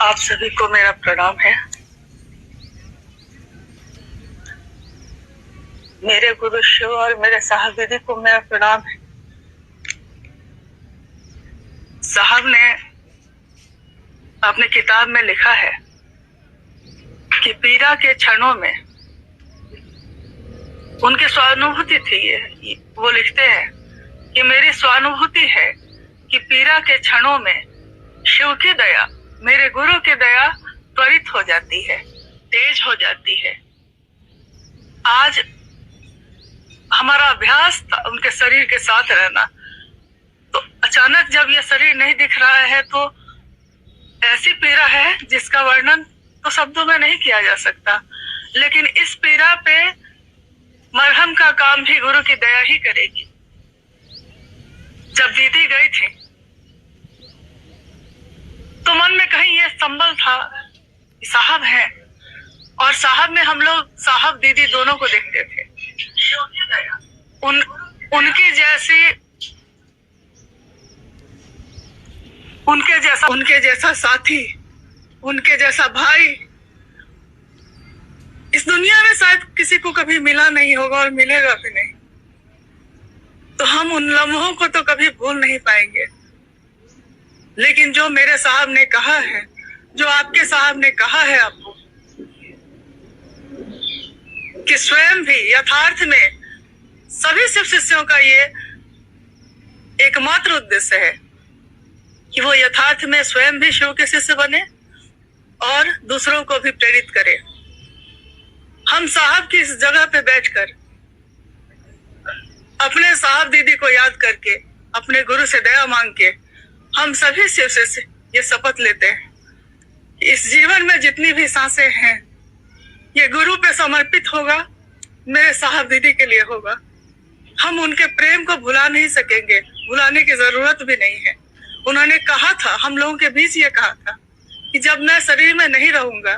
आप सभी को मेरा प्रणाम है। मेरे गुरु शिव और मेरे साहब दीदी को मेरा प्रणाम है। साहब ने अपने किताब में लिखा है कि पीड़ा के क्षणों में उनकी स्वानुभूति थी। ये वो लिखते हैं कि मेरी स्वानुभूति है कि पीड़ा के क्षणों में शिव की दया, मेरे गुरु की दया त्वरित हो जाती है, तेज हो जाती है। आज हमारा अभ्यास था उनके शरीर के साथ रहना, तो अचानक जब ये शरीर नहीं दिख रहा है तो ऐसी पीड़ा है जिसका वर्णन तो शब्दों में नहीं किया जा सकता। लेकिन इस पीड़ा पे मरहम का काम भी गुरु की दया ही करेगी। जब दीदी गई थी तो मन में कहीं ये संबल था कि साहब है, और साहब में हम लोग साहब दीदी दोनों को देखते थे। उनके जैसा साथी, उनके जैसा भाई इस दुनिया में शायद किसी को कभी मिला नहीं होगा और मिलेगा भी नहीं। तो हम उन लम्हों को तो कभी भूल नहीं पाएंगे। लेकिन जो मेरे साहब ने कहा है, जो आपके साहब ने कहा है आपको, कि स्वयं भी यथार्थ में सभी शिव शिष्यों का ये एकमात्र उद्देश्य है कि वो यथार्थ में स्वयं भी शिव के शिष्य बने और दूसरों को भी प्रेरित करे। हम साहब की इस जगह पे बैठकर अपने साहब दीदी को याद करके, अपने गुरु से दया मांग के, हम सभी शिव शिष्य ये शपथ लेते हैं कि इस जीवन में जितनी भी सांसें हैं ये गुरु पे समर्पित होगा, मेरे साहब दीदी के लिए होगा। हम उनके प्रेम को भुला नहीं सकेंगे, भुलाने की जरूरत भी नहीं है। उन्होंने कहा था, हम लोगों के बीच ये कहा था कि जब मैं शरीर में नहीं रहूंगा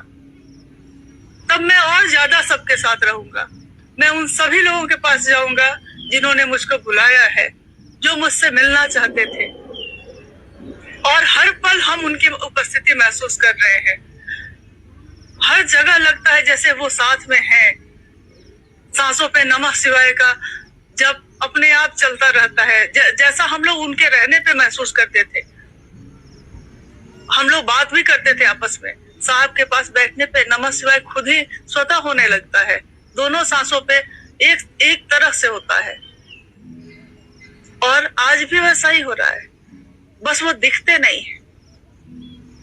तब मैं और ज्यादा सबके साथ रहूंगा। मैं उन सभी लोगों के पास जाऊंगा जिन्होंने मुझको बुलाया है, जो मुझसे मिलना चाहते थे, और हर पल हम उनकी उपस्थिति महसूस कर रहे हैं। हर जगह लगता है जैसे वो साथ में हैं। सांसों पे नमः शिवाय का जब अपने आप चलता रहता है, जैसा हम लोग उनके रहने पे महसूस करते थे। हम लोग बात भी करते थे आपस में, साहब के पास बैठने पे नमः शिवाय खुद ही स्वतः होने लगता है। दोनों सांसों पे एक तरह से होता है, और आज भी वैसा ही हो रहा है, बस वो दिखते नहीं है।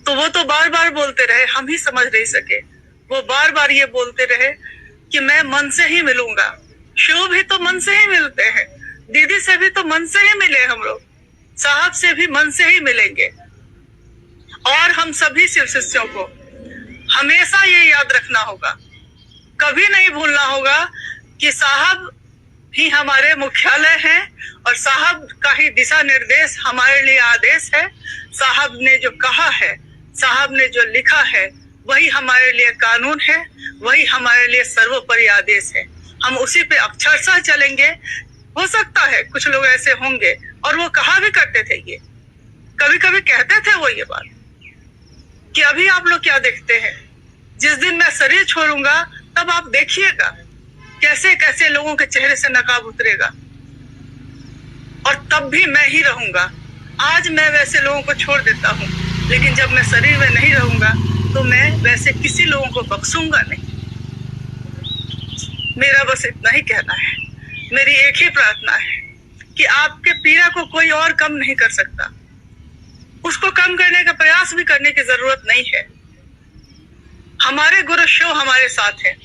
तो वो तो बार बार बोलते रहे, हम ही समझ नहीं सके। वो बार बार ये बोलते रहे कि मैं मन से ही मिलूंगा। शिव भी तो मन से ही मिलते हैं, दीदी से भी तो मन से ही मिले हम लोग, साहब से भी मन से ही मिलेंगे। और हम सभी शिव शिष्यों को हमेशा ये याद रखना होगा, कभी नहीं भूलना होगा कि साहब ही हमारे मुख्यालय हैं और साहब का ही दिशा निर्देश हमारे लिए आदेश है। साहब ने जो कहा है, साहब ने जो लिखा है, वही हमारे लिए कानून है, वही हमारे लिए सर्वोपरि आदेश है। हम उसी पे अक्षरशः चलेंगे। हो सकता है कुछ लोग ऐसे होंगे, और वो कहा भी करते थे, ये कभी कभी कहते थे वो ये बात कि अभी आप लोग क्या देखते हैं, जिस दिन मैं शरीर छोड़ूंगा तब आप देखिएगा कैसे कैसे लोगों के चेहरे से नकाब उतरेगा, और तब भी मैं ही रहूंगा। आज मैं वैसे लोगों को छोड़ देता हूँ, लेकिन जब मैं शरीर में नहीं रहूंगा तो मैं वैसे किसी लोगों को बख्शूंगा नहीं। मेरा बस इतना ही कहना है। मेरी एक ही प्रार्थना है कि आपके पीड़ा को कोई और कम नहीं कर सकता। उसको कम करने का प्रयास भी करने की जरूरत नहीं है। हमारे गुरु शिव हमारे साथ है,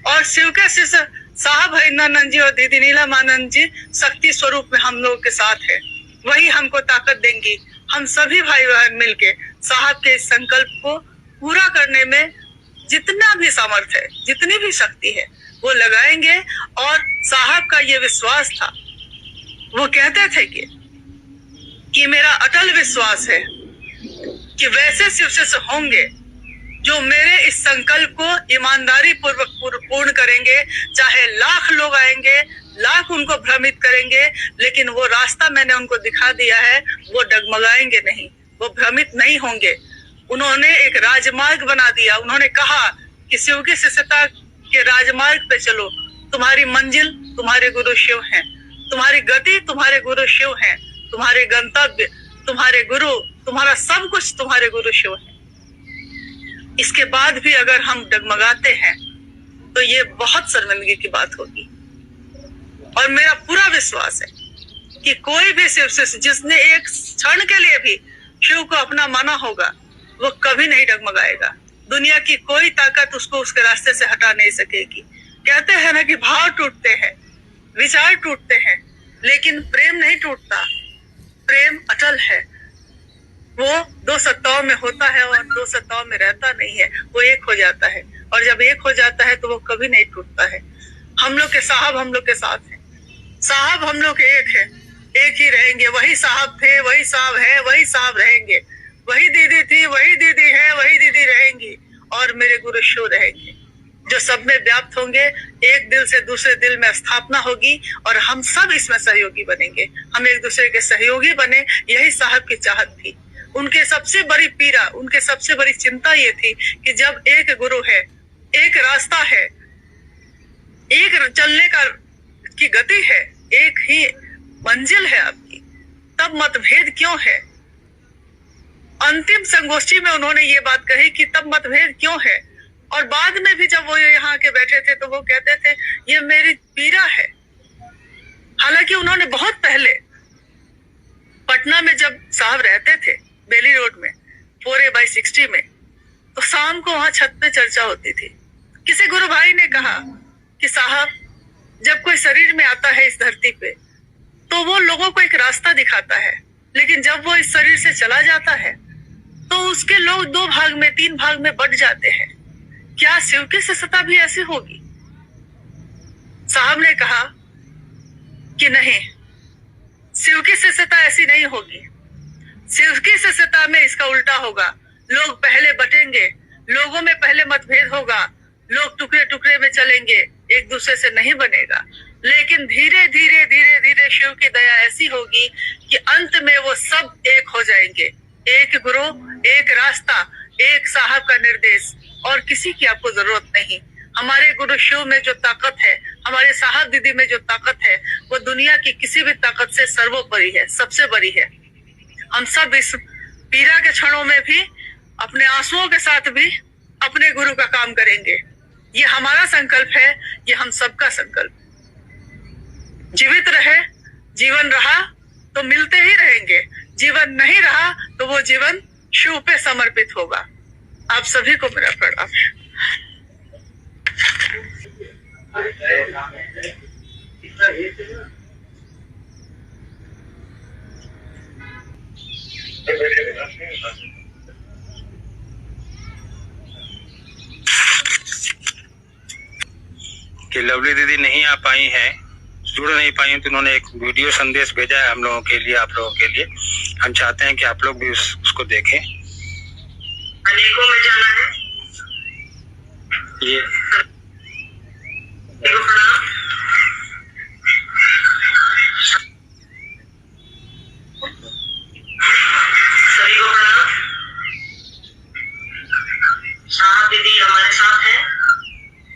और शिव के शिष्य साहब हरिंद्रानंद जी और दीदी नीलमानंद जी शक्ति स्वरूप में हम लोगों के साथ है। वही हमको ताकत देंगी। हम सभी भाई बहन मिलके साहब के इस संकल्प को पूरा करने में जितना भी सामर्थ्य है, जितनी भी शक्ति है, वो लगाएंगे। और साहब का ये विश्वास था, वो कहते थे कि मेरा अटल विश्वास है कि वैसे शिव शिष्य होंगे जो मेरे इस संकल्प को ईमानदारी पूर्वक पूर्ण करेंगे। चाहे लाख लोग आएंगे, लाख उनको भ्रमित करेंगे, लेकिन वो रास्ता मैंने उनको दिखा दिया है, वो डगमगाएंगे नहीं, वो भ्रमित नहीं होंगे। उन्होंने एक राजमार्ग बना दिया। उन्होंने कहा कि शिव की शिष्यता के राजमार्ग पे चलो, तुम्हारी मंजिल तुम्हारे गुरु शिव हैं, तुम्हारी गति तुम्हारे गुरु शिव हैं, तुम्हारे गंतव्य तुम्हारे गुरु, तुम्हारा सब कुछ तुम्हारे गुरु शिव हैं। इसके बाद भी अगर हम डगमगाते हैं तो ये बहुत शर्मिंदगी की बात होगी। और मेरा पूरा विश्वास है कि कोई भी शिव शिष्य जिसने एक क्षण के लिए भी शिव को अपना माना होगा वो कभी नहीं डगमगाएगा। दुनिया की कोई ताकत उसको उसके रास्ते से हटा नहीं सकेगी। कहते हैं ना कि भाव टूटते हैं, विचार टूटते हैं, लेकिन प्रेम नहीं टूटता। प्रेम अटल है, वो दो सत्ताओं में होता है और दो सत्ताओं में रहता नहीं है, वो एक हो जाता है। और जब एक हो जाता है तो वो कभी नहीं टूटता है। हम लोग के साहब हम लोग के साथ हैं, साहब हम लोग एक है, एक ही रहेंगे। वही साहब थे, वही साहब है, वही साहब रहेंगे। वही दीदी थी, वही दीदी है, वही दीदी रहेंगी। और मेरे गुरु शिव रहेंगे जो सब में व्याप्त होंगे। एक दिल से दूसरे दिल में स्थापना होगी और हम सब इसमें सहयोगी बनेंगे। हम एक दूसरे के सहयोगी बने, यही साहब की चाहत थी। उनके सबसे बड़ी पीड़ा, उनके सबसे बड़ी चिंता ये थी कि जब एक गुरु है, एक रास्ता है, एक चलने का की गति है, एक ही मंजिल है आपकी, तब मतभेद क्यों है? अंतिम संगोष्ठी में उन्होंने ये बात कही कि तब मतभेद क्यों है। और बाद में भी जब वो यहाँ के बैठे थे तो वो कहते थे ये मेरी पीड़ा है। हालांकि उन्होंने बहुत पहले पटना में जब साहब रहते थे बेली रोड में 4A/60 में, तो शाम को वहां छत पे चर्चा होती थी। किसी गुरु भाई ने कहा कि साहब जब कोई शरीर में आता है इस धरती पे तो वो लोगों को एक रास्ता दिखाता है, लेकिन जब वो इस शरीर से चला जाता है तो उसके लोग 2 भाग में 3 भाग में बट जाते हैं। क्या शिव की शिष्यता भी ऐसी होगी? साहब ने कहा कि नहीं, शिव की शिष्यता ऐसी नहीं होगी। शिव की शिष्यता में इसका उल्टा होगा। लोग पहले बटेंगे, लोगों में पहले मतभेद होगा, लोग टुकड़े टुकड़े में चलेंगे, एक दूसरे से नहीं बनेगा। लेकिन धीरे धीरे धीरे धीरे शिव की दया ऐसी होगी कि अंत में वो सब एक हो जाएंगे। एक गुरु, एक रास्ता, एक साहब का निर्देश, और किसी की आपको जरूरत नहीं। हमारे गुरु शिव में जो ताकत है, हमारे साहब दीदी में जो ताकत है, वो दुनिया की किसी भी ताकत से सर्वोपरि है, सबसे बड़ी है। हम सब इस पीड़ा के क्षणों में भी अपने आंसुओं के साथ भी अपने गुरु का काम करेंगे। ये हमारा संकल्प है, ये हम सबका संकल्प। जीवित रहे, जीवन रहा तो मिलते ही रहेंगे, जीवन नहीं रहा तो वो जीवन शिव पे समर्पित होगा। आप सभी को मेरा प्रणाम। कि लवली दीदी नहीं आ पाई हैं, जुड़ नहीं पाई हैं, तो उन्होंने एक वीडियो संदेश भेजा है हम लोगों के लिए, आप लोगों के लिए। हम चाहते हैं कि आप लोग भी उसको देखें। अनेकों में जाना है ये सभी को प्रणाम। साहब दीदी हमारे साथ हैं,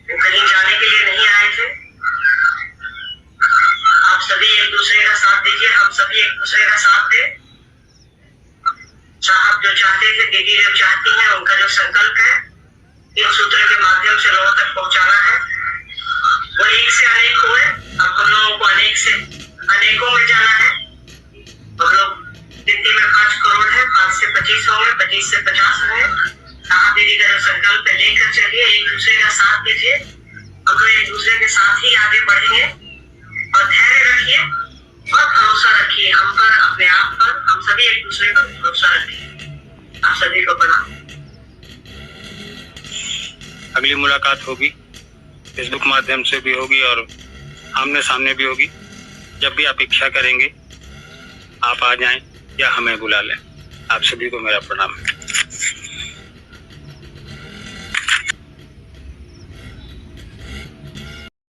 वो कहीं जाने के लिए नहीं आए थे। आप सभी एक दूसरे का साथ दीजिए, हम सभी एक दूसरे का साथ दें। साहब जो चाहते थे, दीदी जो चाहती हैं, उनका जो संकल्प है इन सूत्रों के माध्यम से लोगों तक पहुंचाना है। वो एक से अनेक हुए, अब हम लोगों को अनेक से अनेकों में जाना है। हम लोग गिनती में 5 करोड़ है, 5 से 25 होंगे, 25 से 50 होंगे। साहब दीदी का जो संकल्प है लेकर चलिए, एक दूसरे का साथ दीजिए। हम लोग एक दूसरे के साथ ही आगे बढ़ेंगे। और धैर्य रखिए और भरोसा रखिए हम पर, अपने आप पर। हम सभी एक दूसरे पर भरोसा रखिए। आप सभी को प्रणाम। अगली मुलाकात होगी, फेसबुक माध्यम से भी होगी और आमने सामने भी होगी। जब भी आप इच्छा करेंगे आप आ जाएं या हमें बुला लें। आप सभी को मेरा प्रणाम।